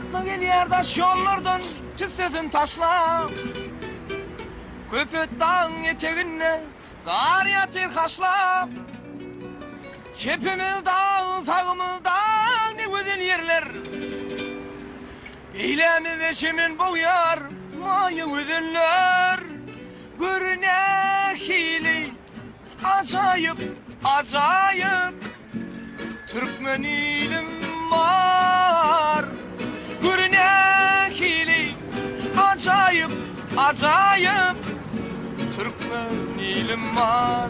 Atlı gel yerdaş yollardan tüssesin taşla. Köpüt dağın eteğine kar yatır kaşla. Çepimizden, sağımızdan ne güzel yerler. Eylemiz eşimin boyar, mayı güzeller. Görüne hili, acayip, acayip. Türkmen ilim var. Görüne hili, acayip, acayip. Türkmen ilim var.